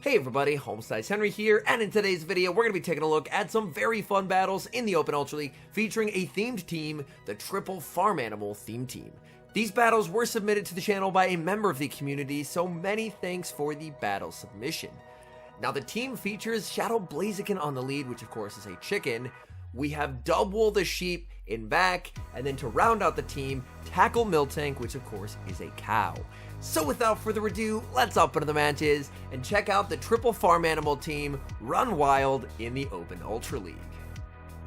Hey everybody, HomeSliceHenry here, and in today's video we're going to be taking a look at some very fun battles in the Open Ultra League featuring a themed team, the Triple Farm Animal Theme Team. These battles were submitted to the channel by a member of the community, so many thanks for the battle submission. Now the team features Shadow Blaziken on the lead, which of course is a chicken. We have Dubwool the sheep in back, and then to round out the team, Tackle Miltank, which of course is a cow. So without further ado, let's hop into the matches and check out the Triple Farm Animal team run wild in the Open Ultra League.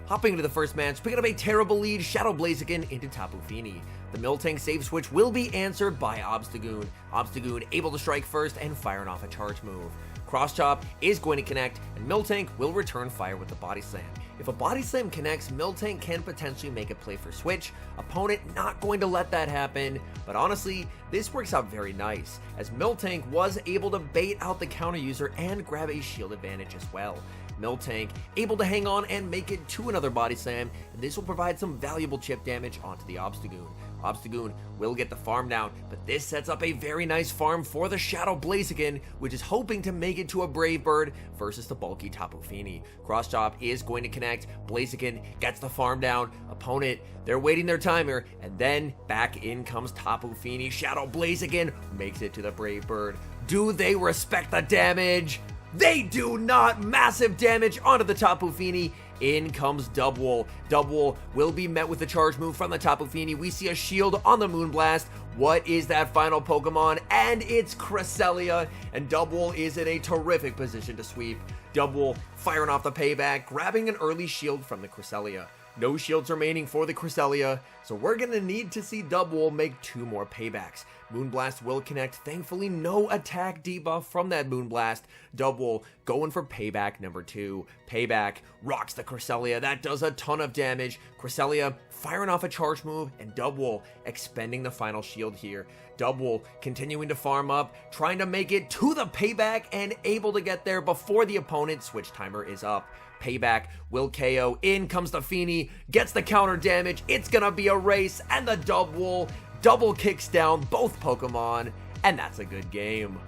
Hopping into the first match, picking up a terrible lead, Shadow Blaziken into Tapu Fini. The Miltank save switch will be answered by Obstagoon. Obstagoon able to strike first and firing off a charge move. Cross Chop is going to connect, and Miltank will return fire with the Body Slam. If a Body Slam connects, Miltank can potentially make a play for switch. Opponent not going to let that happen, but honestly, this works out very nice, as Miltank was able to bait out the counter user and grab a shield advantage as well. Miltank able to hang on and make it to another Body Slam, and this will provide some valuable chip damage onto the Obstagoon. Obstagoon will get the farm down, but this sets up a very nice farm for the Shadow Blaziken, which is hoping to make it to a Brave Bird versus the bulky Tapu Fini. Cross Chop is going to connect, Blaziken gets the farm down, opponent, they're waiting their timer, and then back in comes Tapu Fini. Shadow Blaziken makes it to the Brave Bird. Do they respect the damage? They do not! Massive damage onto the Tapu Fini. In comes Dubwool. Dubwool will be met with a charge move from the Tapu Fini. We see a shield on the Moonblast. What is that final Pokemon? And it's Cresselia. And Dubwool is in a terrific position to sweep. Dubwool firing off the payback, grabbing an early shield from the Cresselia. No shields remaining for the Cresselia, so we're going to need to see Dubwool make 2 more paybacks. Moonblast will connect. Thankfully, no attack debuff from that Moonblast. Dubwool going for payback number 2. Payback rocks the Cresselia. That does a ton of damage. Cresselia firing off a charge move, and Dubwool expending the final shield here. Dubwool continuing to farm up, trying to make it to the payback, and able to get there before the opponent's switch timer is up. Payback will KO. In comes the Fini, gets the counter damage. It's gonna be a race, and the Dubwool double kicks down both Pokemon, and that's a good game.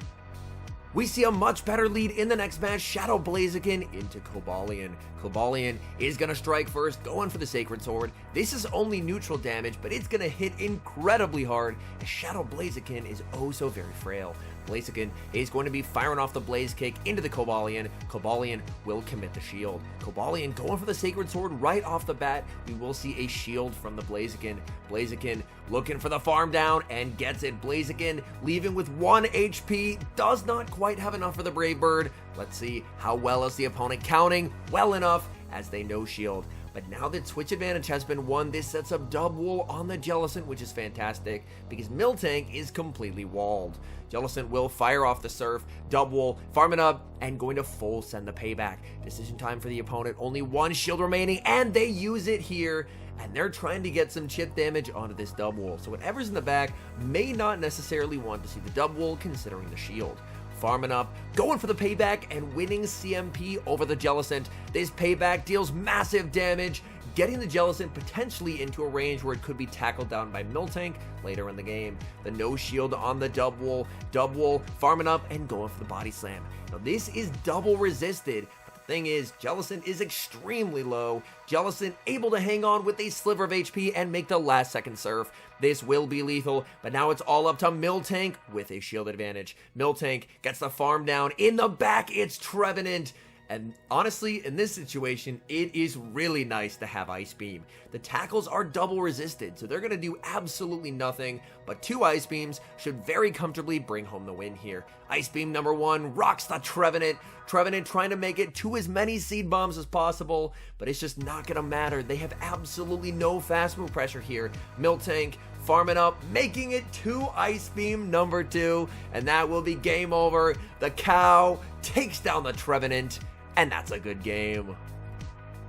We see a much better lead in the next match, Shadow Blaziken into Cobalion. Cobalion is going to strike first, going for the Sacred Sword. This is only neutral damage, but it's going to hit incredibly hard, as Shadow Blaziken is oh so very frail. Blaziken is going to be firing off the Blaze Kick into the Cobalion. Cobalion will commit the shield. Cobalion going for the Sacred Sword right off the bat. We will see a shield from the Blaziken. Blaziken looking for the farm down and gets it. Blaziken leaving with 1 HP. Does not quite have enough for the Brave Bird. Let's see how well is the opponent counting. Well enough, as they no shield. But now that switch advantage has been won, this sets up Dubwool on the Jellicent, which is fantastic because Miltank is completely walled. Jellicent will fire off the Surf. Dubwool farming up and going to full send the payback. Decision time for the opponent. Only 1 shield remaining, and they use it here. And they're trying to get some chip damage onto this Dubwool. So whatever's in the back may not necessarily want to see the Dubwool considering the shield. Farming up, going for the payback, and winning CMP over the Jellicent. This payback deals massive damage, getting the Jellicent potentially into a range where it could be tackled down by Miltank later in the game. The no shield on the Dubwool. Dubwool farming up and going for the Body Slam. Now this is double resisted. Thing is, Jellicent is extremely low. Jellicent able to hang on with a sliver of HP and make the last second surf. This will be lethal, but now it's all up to Miltank with a shield advantage. Miltank gets the farm down. In the back, it's Trevenant. And honestly, in this situation, it is really nice to have Ice Beam. The tackles are double resisted, so they're going to do absolutely nothing, but 2 Ice Beams should very comfortably bring home the win here. Ice Beam number 1 rocks the Trevenant. Trevenant trying to make it to as many Seed Bombs as possible, but it's just not going to matter. They have absolutely no fast move pressure here. Miltank farming up, making it to Ice Beam number 2, and that will be game over. The cow takes down the Trevenant, and that's a good game.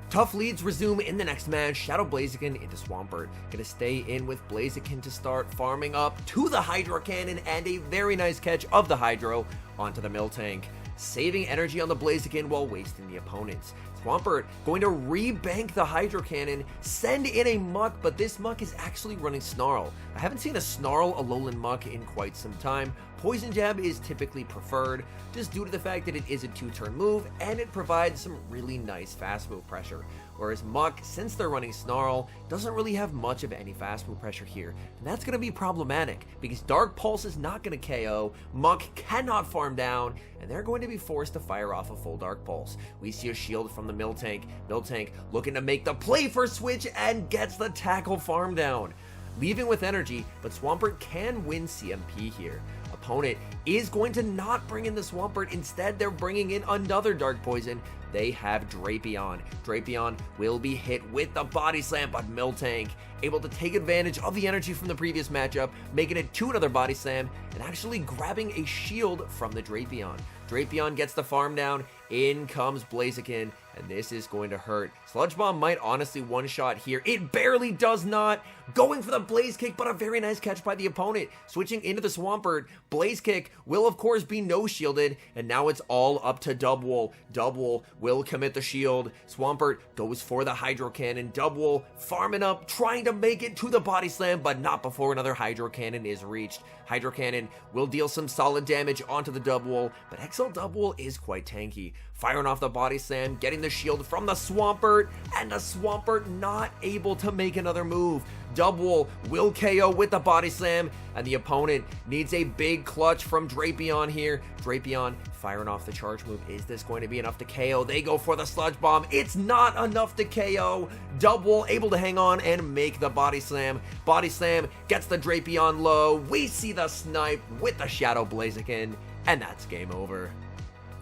Tough leads resume in the next match. Shadow Blaziken into Swampert. Gonna stay in with Blaziken to start, farming up to the Hydro Cannon, and a very nice catch of the Hydro onto the Miltank, saving energy on the Blaziken while wasting the opponents. Swampert going to rebank the Hydro Cannon, send in a Muck, but this Muck is actually running Snarl. I haven't seen a Snarl Alolan Muck in quite some time. Poison Jab is typically preferred, just due to the fact that it is a 2-turn move, and it provides some really nice fast move pressure. Whereas Muck, since they're running Snarl, doesn't really have much of any fast move pressure here, and that's going to be problematic, because Dark Pulse is not going to KO, Muck cannot farm down, and they're going to be forced to fire off a full Dark Pulse. We see a shield from the Miltank, Miltank looking to make the play for switch, and gets the tackle farm down. Leaving with energy, but Swampert can win CMP here. Opponent is going to not bring in the Swampert, instead they're bringing in another Dark Poison. They have Drapion. Drapion will be hit with the Body Slam, but Miltank able to take advantage of the energy from the previous matchup, making it to another Body Slam, and actually grabbing a shield from the Drapion. Drapion gets the farm down, in comes Blaziken, and this is going to hurt. Sludge Bomb might honestly one-shot here. It barely does not. Going for the Blaze Kick, but a very nice catch by the opponent. Switching into the Swampert, Blaze Kick will of course be no-shielded, and now it's all up to Dubwool. Dubwool will commit the shield. Swampert goes for the Hydro Cannon. Dubwool farming up, trying to make it to the Body Slam, but not before another Hydro Cannon is reached. Hydro Cannon will deal some solid damage onto the Dubwool, but XL Dubwool is quite tanky. Firing off the Body Slam, getting the shield from the Swampert, and the Swampert not able to make another move. Dubwool will KO with the Body Slam, and the opponent needs a big clutch from Drapion here. Drapion firing off the charge move. Is this going to be enough to KO? They go for the Sludge Bomb. It's not enough to KO. Dubwool able to hang on and make the Body Slam. Body Slam gets the Drapion low. We see the snipe with the Shadow Blaziken, and that's game over.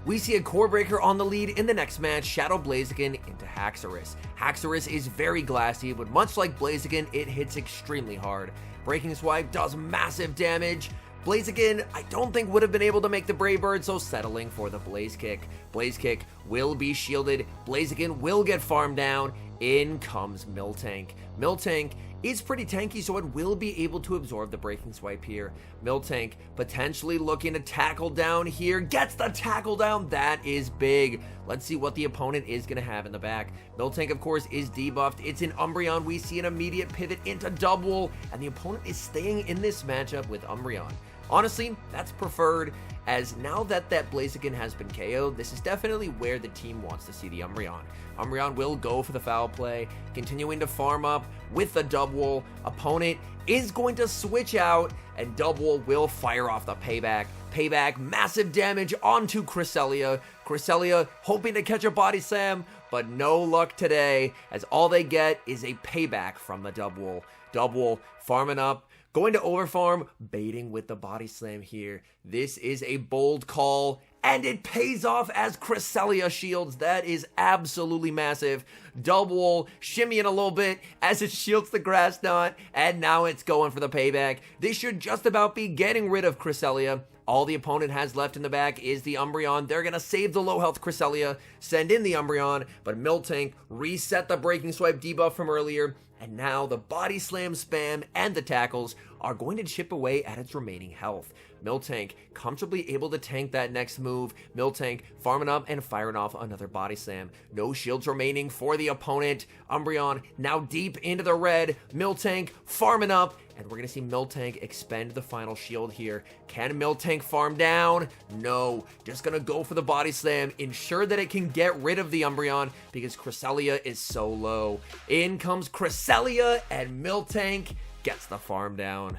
We see a Core Breaker on the lead in the next match, Shadow Blaziken into Haxorus. Haxorus is very glassy, but much like Blaziken, it hits extremely hard. Breaking Swipe does massive damage. Blaziken, I don't think would have been able to make the Brave Bird, so settling for the Blaze Kick. Blaze Kick will be shielded. Blaziken will get farmed down. In comes Miltank. Miltank is pretty tanky, so it will be able to absorb the Breaking Swipe here. Miltank potentially looking to tackle down here. Gets the tackle down. That is big. Let's see what the opponent is going to have in the back. Miltank, of course, is debuffed. It's an Umbreon. We see an immediate pivot into Dubwool, and the opponent is staying in this matchup with Umbreon. Honestly, that's preferred, as now that Blaziken has been KO'd, this is definitely where the team wants to see the Umbreon. Umbreon will go for the foul play, continuing to farm up with the Dubwool. Opponent is going to switch out, and Dubwool will fire off the Payback. Payback, massive damage onto Cresselia. Cresselia hoping to catch a Body Slam, but no luck today, as all they get is a Payback from the Dubwool. Dubwool farming up, going to overfarm, baiting with the Body Slam here. This is a bold call, and it pays off as Cresselia shields. That is absolutely massive. Dubwool shimmying a little bit as it shields the Grass Knot, and now it's going for the Payback. This should just about be getting rid of Cresselia. All the opponent has left in the back is the Umbreon. They're going to save the low health Cresselia, send in the Umbreon, but Miltank reset the Breaking Swipe debuff from earlier, and now the Body Slam spam and the tackles are going to chip away at its remaining health. Miltank comfortably able to tank that next move. Miltank farming up and firing off another Body Slam. No shields remaining for the opponent. Umbreon now deep into the red. Miltank farming up, and we're going to see Miltank expend the final shield here. Can Miltank farm down? No. Just going to go for the Body Slam. Ensure that it can get rid of the Umbreon because Cresselia is so low. In comes Cresselia, and Miltank gets the farm down.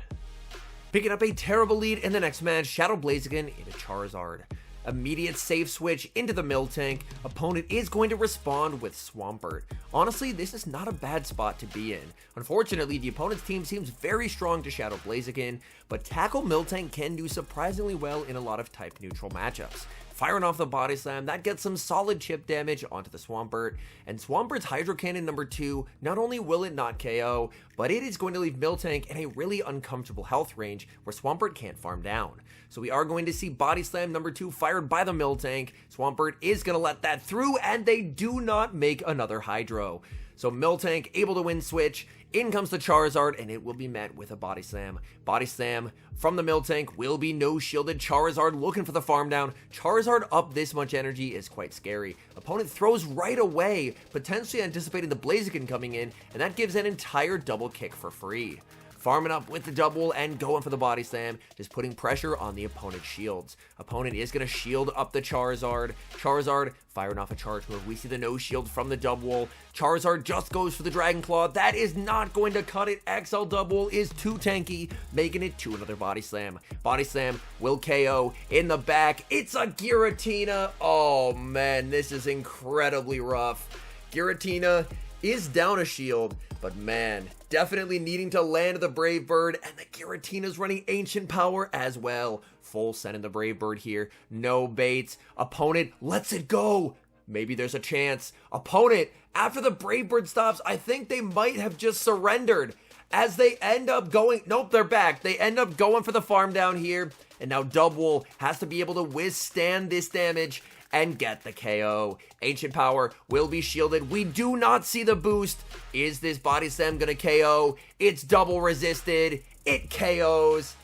Picking up a terrible lead in the next match, Shadow Blaziken into Charizard. Immediate safe switch into the Miltank. Opponent is going to respond with Swampert. Honestly, this is not a bad spot to be in. Unfortunately, the opponent's team seems very strong to Shadow Blaziken, but Tackle Miltank can do surprisingly well in a lot of type neutral matchups. Firing off the Body Slam, that gets some solid chip damage onto the Swampert, and Swampert's Hydro Cannon number 2, not only will it not KO, but it is going to leave Miltank in a really uncomfortable health range where Swampert can't farm down. So we are going to see Body Slam number 2 fired by the Miltank. Swampert is going to let that through, and they do not make another Hydro. So Miltank able to win switch. In comes the Charizard, and it will be met with a Body Slam. Body Slam from the Miltank will be no-shielded. Charizard looking for the farm down. Charizard up this much energy is quite scary. Opponent throws right away, potentially anticipating the Blaziken coming in, and that gives an entire double kick for free. Farming up with the double and going for the Body Slam, just putting pressure on the opponent's shields. Opponent is going to shield up the Charizard. Charizard firing off a charge move. We see the no shield from the double. Charizard just goes for the Dragon Claw. That is not going to cut it. XL double is too tanky, making it to another Body Slam. Body Slam will KO in the back. It's a Giratina. Oh man, this is incredibly rough. Giratina is down a shield, but man, definitely needing to land the Brave Bird, and the Giratina's running Ancient Power as well. Full send in the Brave Bird here, no baits. Opponent lets it go. Maybe there's a chance. Opponent, after the Brave Bird stops, I think they might have just surrendered as they end up going, nope, they're back. They end up going for the farm down here, and now Double has to be able to withstand this damage and get the KO. Ancient Power will be shielded. We do not see the boost. Is this Body Slam gonna KO? It's double resisted. It KOs.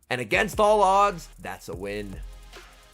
And against all odds, that's a win.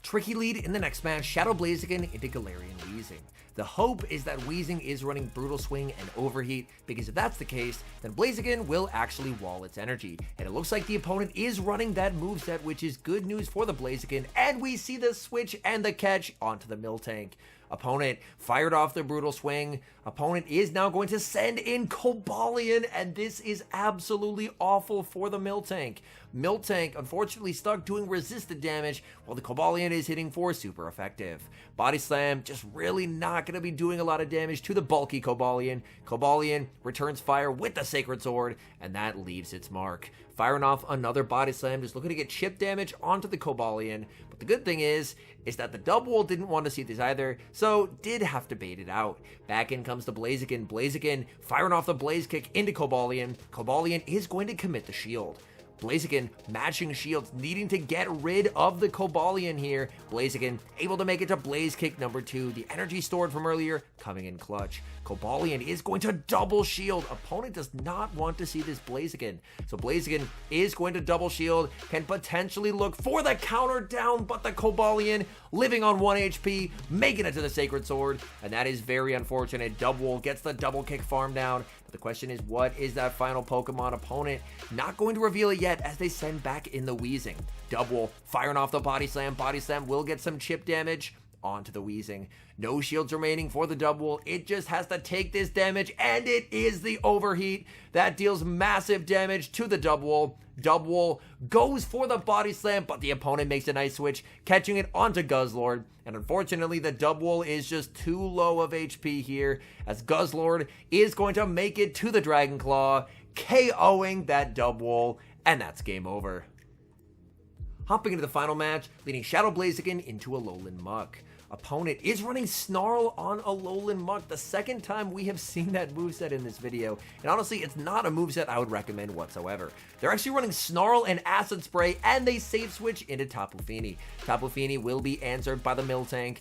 Tricky lead in the next match, Shadow Blaziken into Galarian Weezing. The hope is that Weezing is running Brutal Swing and Overheat, because if that's the case, then Blaziken will actually wall its energy. And it looks like the opponent is running that moveset, which is good news for the Blaziken, and we see the switch and the catch onto the Miltank. Opponent fired off the Brutal Swing. Opponent is now going to send in Cobalion, and this is absolutely awful for the Miltank. Miltank, unfortunately, stuck doing resisted damage, while the Cobalion is hitting for super effective. Body Slam just really not going to be doing a lot of damage to the bulky Cobalion. Cobalion returns fire with the Sacred Sword, and that leaves its mark. Firing off another Body Slam, just looking to get chip damage onto the Cobalion. But the good thing is that the Double didn't want to see this either, so did have to bait it out. Back in comes the Blaziken. Blaziken firing off the Blaze Kick into Cobalion. Cobalion is going to commit the shield. Blaziken matching shields, needing to get rid of the Cobalion here. Blaziken able to make it to Blaze Kick number 2. The energy stored from earlier coming in clutch. Cobalion is going to double shield. Opponent does not want to see this Blaziken. So Blaziken is going to double shield, can potentially look for the counter down, but the Cobalion living on 1 HP, making it to the Sacred Sword, and that is very unfortunate. Double gets the double kick farm down. The question is, what is that final Pokemon? Opponent not going to reveal it yet as they send back in the Weezing. Double firing off the Body Slam. Body Slam will get some chip damage onto the Weezing. No shields remaining for the Double. It just has to take this damage, and it is the Overheat that deals massive damage to the Double. Double goes for the Body Slam, but the opponent makes a nice switch, catching it onto Guzzlord. And unfortunately, the Double is just too low of HP here, as Guzzlord is going to make it to the Dragon Claw, KOing that Double, and that's game over. Hopping into the final match, leading Shadow Blaziken into a Alolan Muck. Opponent is running Snarl on Alolan Muck, the second time we have seen that moveset in this video, and honestly, it's not a moveset I would recommend whatsoever. They're actually running Snarl and Acid Spray, and they save switch into Tapu Fini. Tapu Fini will be answered by the Miltank.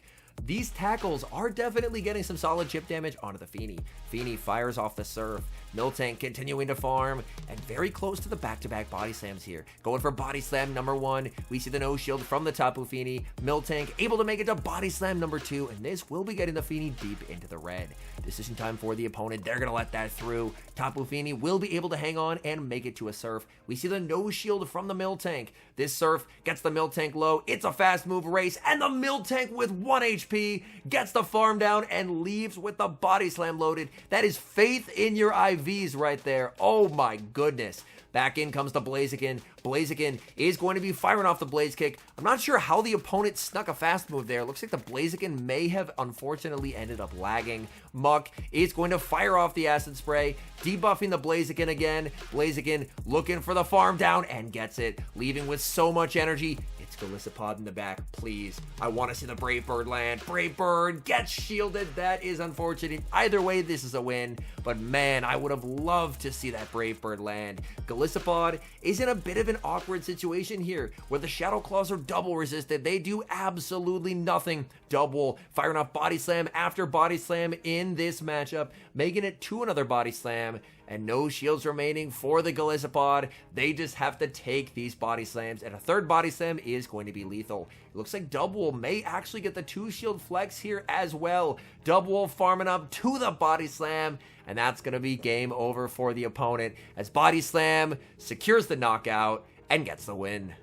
These tackles are definitely getting some solid chip damage onto the Fini. Fini fires off the Surf. Miltank continuing to farm, and very close to the back-to-back Body Slams here. Going for Body Slam number 1. We see the no shield from the Tapu Fini. Miltank able to make it to Body Slam number 2, and this will be getting the Fini deep into the red. Decision time for the opponent. They're going to let that through. Tapu Fini will be able to hang on and make it to a Surf. We see the no shield from the Miltank. This Surf gets the Miltank low. It's a fast move race, and the Miltank with 1 HP gets the farm down and leaves with the Body Slam loaded. That is faith in your IVs right there. Oh my goodness. Back in comes the Blaziken. Blaziken is going to be firing off the Blaze Kick. I'm not sure how the opponent snuck a fast move there. Looks like the Blaziken may have unfortunately ended up lagging. Muck is going to fire off the Acid Spray, debuffing the Blaziken again. Blaziken looking for the farm down and gets it, leaving with so much energy. It's It's Golisopod in the back, please. I want to see the Brave Bird land. Brave Bird gets shielded. That is unfortunate. Either way, this is a win. But man, I would have loved to see that Brave Bird land. Golisopod is in a bit of an awkward situation here, where the Shadow Claws are double resisted. They do absolutely nothing. Double firing off Body Slam after Body Slam in this matchup, making it to another Body Slam. And no shields remaining for the Golisopod. They just have to take these Body Slams, and a third Body Slam is going to be lethal. It looks like Double may actually get the 2-shield flex here as well. Double farming up to the Body Slam, and that's going to be game over for the opponent as Body Slam secures the knockout and gets the win.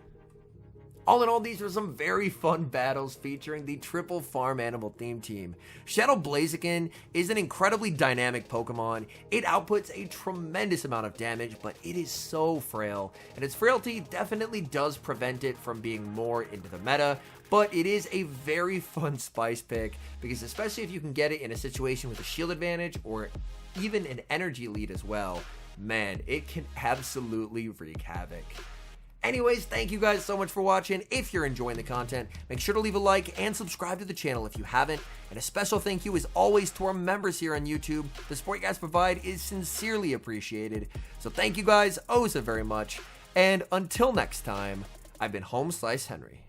All in all, these were some very fun battles featuring the triple farm animal theme team. Shadow Blaziken is an incredibly dynamic Pokemon. It outputs a tremendous amount of damage, but it is so frail, and its frailty definitely does prevent it from being more into the meta, but it is a very fun spice pick, because especially if you can get it in a situation with a shield advantage or even an energy lead as well, man, it can absolutely wreak havoc. Anyways, thank you guys so much for watching. If you're enjoying the content, make sure to leave a like and subscribe to the channel if you haven't. And a special thank you as always to our members here on YouTube. The support you guys provide is sincerely appreciated. So thank you guys oh so very much. And until next time, I've been HomeSliceHenry.